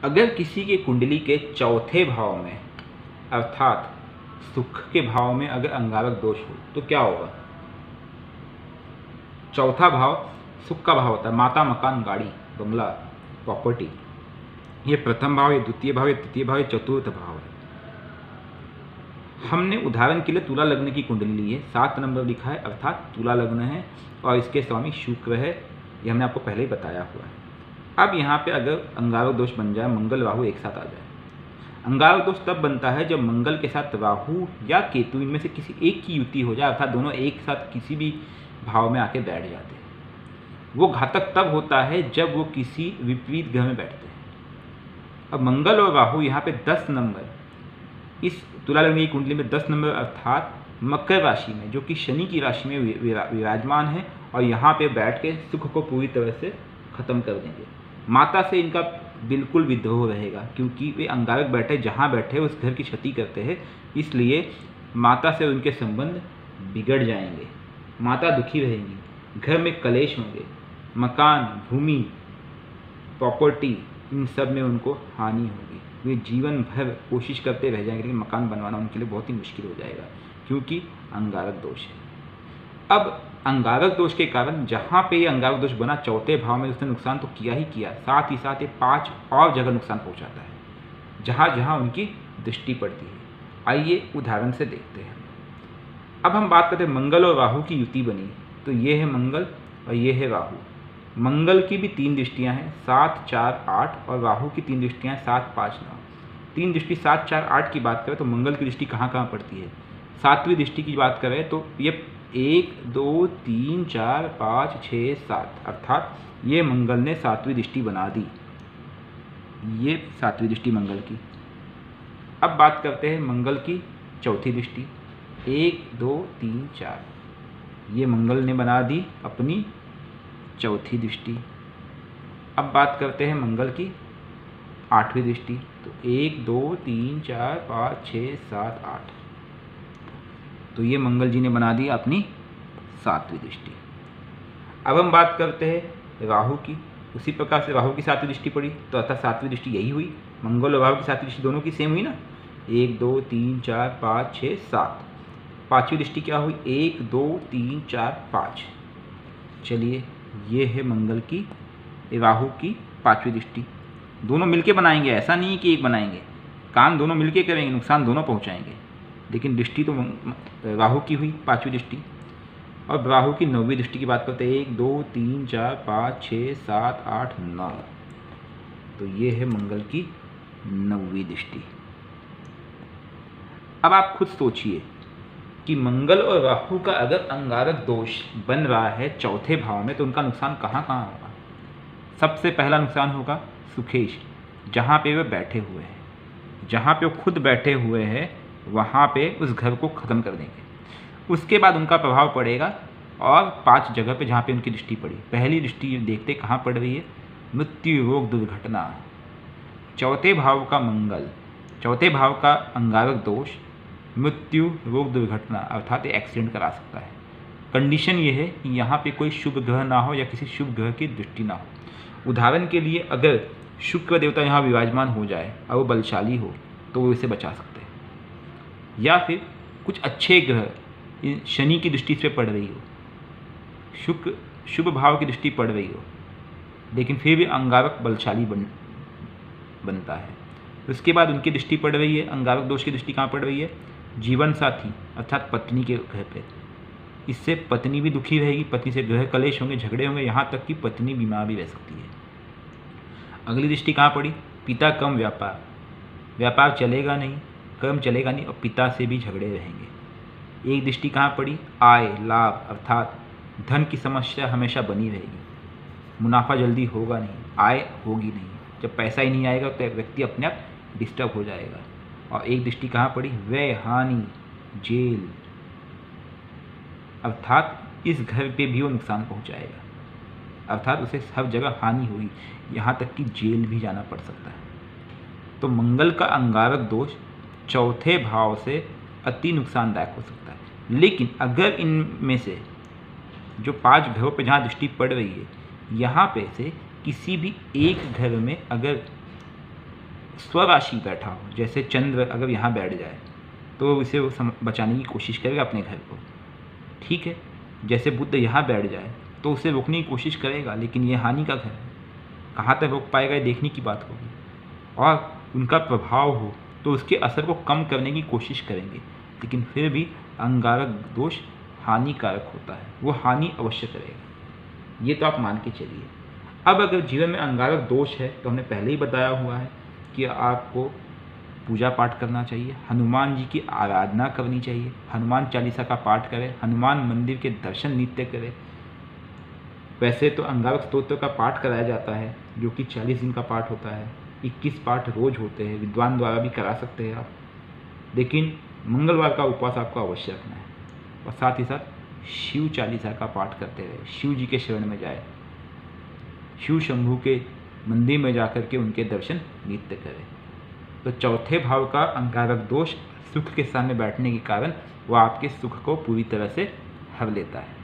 अगर किसी के कुंडली के चौथे भाव में अर्थात सुख के भाव में अगर अंगारक दोष हो तो क्या होगा? चौथा भाव सुख का भाव होता है, माता, मकान, गाड़ी, बंगला, प्रॉपर्टी। ये प्रथम भाव, ये द्वितीय भाव, ये तृतीय भाव, ये चतुर्थ भाव है। हमने उदाहरण के लिए तुला लग्न की कुंडली ली है, 7 नंबर लिखा है अर्थात तुला लग्न है और इसके स्वामी शुक्र है, ये हमने आपको पहले ही बताया हुआ है। अब यहाँ पे अगर अंगारक दोष बन जाए, मंगल राहु एक साथ आ जाए। अंगारक दोष तब बनता है जब मंगल के साथ राहु या केतु इनमें से किसी एक की युति हो जाए, अर्थात दोनों एक साथ किसी भी भाव में आके बैठ जाते हैं। वो घातक तब होता है जब वो किसी विपरीत ग्रह में बैठते हैं। अब मंगल और राहु यहाँ पे 10 नंबर, इस तुला लग्न की कुंडली में 10 नंबर अर्थात मकर राशि में, जो कि शनि की राशि में विराजमान है और यहाँ पे बैठ के सुख को पूरी तरह से खत्म कर देंगे। माता से इनका बिल्कुल विद्रोह रहेगा क्योंकि वे अंगारक बैठे जहाँ बैठे उस घर की क्षति करते हैं, इसलिए माता से उनके संबंध बिगड़ जाएंगे, माता दुखी रहेंगी, घर में कलेश होंगे, मकान, भूमि, प्रॉपर्टी इन सब में उनको हानि होगी। वे जीवन भर कोशिश करते रह जाएंगे लेकिन मकान बनवाना उनके लिए बहुत ही मुश्किल हो जाएगा क्योंकि अंगारक दोष है। अब अंगारक दोष के कारण जहाँ पे ये अंगारक दोष बना चौथे भाव में, उसने नुकसान तो किया ही किया, साथ ही साथ ये 5 और जगह नुकसान पहुँचाता है जहाँ जहाँ उनकी दृष्टि पड़ती है। आइए उदाहरण से देखते हैं। अब हम बात करते हैं मंगल और राहु की युति बनी, तो ये है मंगल और ये है राहु। मंगल की भी 3 दृष्टियाँ हैं, 7, 4, 8 और राहु की 3 दृष्टियाँ हैं, 7, 5, 9। 3 दृष्टि 7, 4, 8 की बात करें तो मंगल की दृष्टि कहाँ कहाँ पड़ती है? 7वीं दृष्टि की बात करें तो ये 1, 2, 3, 4, 5, 6, 7 अर्थात ये मंगल ने 7वीं दृष्टि बना दी, ये 7वीं दृष्टि मंगल की। अब बात करते हैं मंगल की चौथी दृष्टि, 1, 2, 3, 4, ये मंगल ने बना दी अपनी चौथी दृष्टि। अब बात करते हैं मंगल की 8वीं दृष्टि, तो 1, 2, 3, 4, 5, 6, 7, 8, तो ये मंगल जी ने बना दी अपनी 7वीं दृष्टि। अब हम बात करते हैं राहु की, उसी प्रकार से राहु की 7वीं दृष्टि पड़ी तो अर्थात 7वीं दृष्टि यही हुई, मंगल और राहु की 7वीं दृष्टि दोनों की सेम हुई ना, 1, 2, 3, 4, 5, 6, 7। 5वीं दृष्टि क्या हुई? 1, 2, 3, 4, 5। चलिए ये है मंगल की राहु की 5वीं दृष्टि। दोनों मिलके बनाएंगे, ऐसा नहीं कि एक बनाएंगे, काम दोनों मिलके करेंगे, नुकसान दोनों पहुंचाएंगे, लेकिन दृष्टि तो राहु की हुई 5वीं दृष्टि। और राहु की 9वीं दृष्टि की बात करते हैं, 1, 2, 3, 4, 5, 6, 7, 8, 9, तो ये है मंगल की 9वीं दृष्टि। अब आप खुद सोचिए कि मंगल और राहु का अगर अंगारक दोष बन रहा है चौथे भाव में तो उनका नुकसान कहाँ कहाँ होगा? सबसे पहला नुकसान होगा सुखेश, जहाँ पे वे बैठे हुए हैं, जहाँ पे वो खुद बैठे हुए हैं वहाँ पे उस घर को ख़त्म कर देंगे। उसके बाद उनका प्रभाव पड़ेगा और 5 जगह पे जहाँ पे उनकी दृष्टि पड़ी। पहली दृष्टि देखते कहाँ पड़ रही है? मृत्यु, रोग, दुर्घटना। चौथे भाव का मंगल, चौथे भाव का अंगारक दोष मृत्यु, रोग, दुर्घटना अर्थात एक्सीडेंट करा सकता है। कंडीशन ये है कि यहाँ पे कोई शुभ ग्रह ना हो या किसी शुभ ग्रह की दृष्टि ना हो। उदाहरण के लिए अगर शुक्र देवता यहाँ विराजमान हो जाए और वो बलशाली हो तो वो इसे बचा सकते हैं, या फिर कुछ अच्छे ग्रह शनि की दृष्टि से पड़ रही हो, शुक्र शुभ भाव की दृष्टि पड़ रही हो, लेकिन फिर भी अंगारक बलशाली बनता है। उसके बाद उनकी दृष्टि पड़ रही है, अंगारक दोष की दृष्टि कहाँ पड़ रही है? जीवन साथी अर्थात पत्नी के घर पे। इससे पत्नी भी दुखी रहेगी, पत्नी से ग्रह कलेश होंगे, झगड़े होंगे, यहाँ तक कि पत्नी बीमार भी रह सकती है। अगली दृष्टि कहाँ पड़ी? पिता कम व्यापार, व्यापार चलेगा नहीं, कर्म चलेगा नहीं और पिता से भी झगड़े रहेंगे। एक दृष्टि कहाँ पड़ी? आय, लाभ अर्थात धन की समस्या हमेशा बनी रहेगी, मुनाफा जल्दी होगा नहीं, आय होगी नहीं। जब पैसा ही नहीं आएगा तो व्यक्ति अपने आप डिस्टर्ब हो जाएगा। और एक दृष्टि कहाँ पड़ी? व्यय, हानि, जेल अर्थात इस घर पे भी वो नुकसान पहुँचाएगा, अर्थात उसे हर जगह हानि हुई, यहाँ तक कि जेल भी जाना पड़ सकता है। तो मंगल का अंगारक दोष चौथे भाव से अति नुकसानदायक हो सकता है। लेकिन अगर इनमें से जो 5 घरों पे जहाँ दृष्टि पड़ रही है, यहाँ पे से किसी भी एक घर में अगर स्वराशि बैठा हो, जैसे चंद्र अगर यहाँ बैठ जाए तो इसे वो बचाने की कोशिश करेगा अपने घर को, ठीक है। जैसे बुध यहाँ बैठ जाए तो उसे रोकने की कोशिश करेगा, लेकिन ये हानि का घर है, कहाँ तक रोक पाएगा ये देखने की बात होगी। और उनका प्रभाव हो तो उसके असर को कम करने की कोशिश करेंगे, लेकिन फिर भी अंगारक दोष हानिकारक होता है, वो हानि अवश्य करेगा, ये तो आप मान के चलिए। अब अगर जीवन में अंगारक दोष है तो हमने पहले ही बताया हुआ है कि आपको पूजा पाठ करना चाहिए, हनुमान जी की आराधना करनी चाहिए, हनुमान चालीसा का पाठ करें, हनुमान मंदिर के दर्शन नित्य करें। वैसे तो अंगारक स्तोत्र का पाठ कराया जाता है जो कि 40 दिन का पाठ होता है, 21 पाठ रोज होते हैं, विद्वान द्वारा भी करा सकते हैं आप, लेकिन मंगलवार का उपवास आपको अवश्य रखना है। और साथ ही साथ शिव चालीसा का पाठ करते रहे, शिव जी के शरण में जाए, शिव शंभू के मंदिर में जाकर के उनके दर्शन नित्य करें। तो चौथे भाव का अंगारक दोष सुख के सामने बैठने के कारण वह आपके सुख को पूरी तरह से हर लेता है।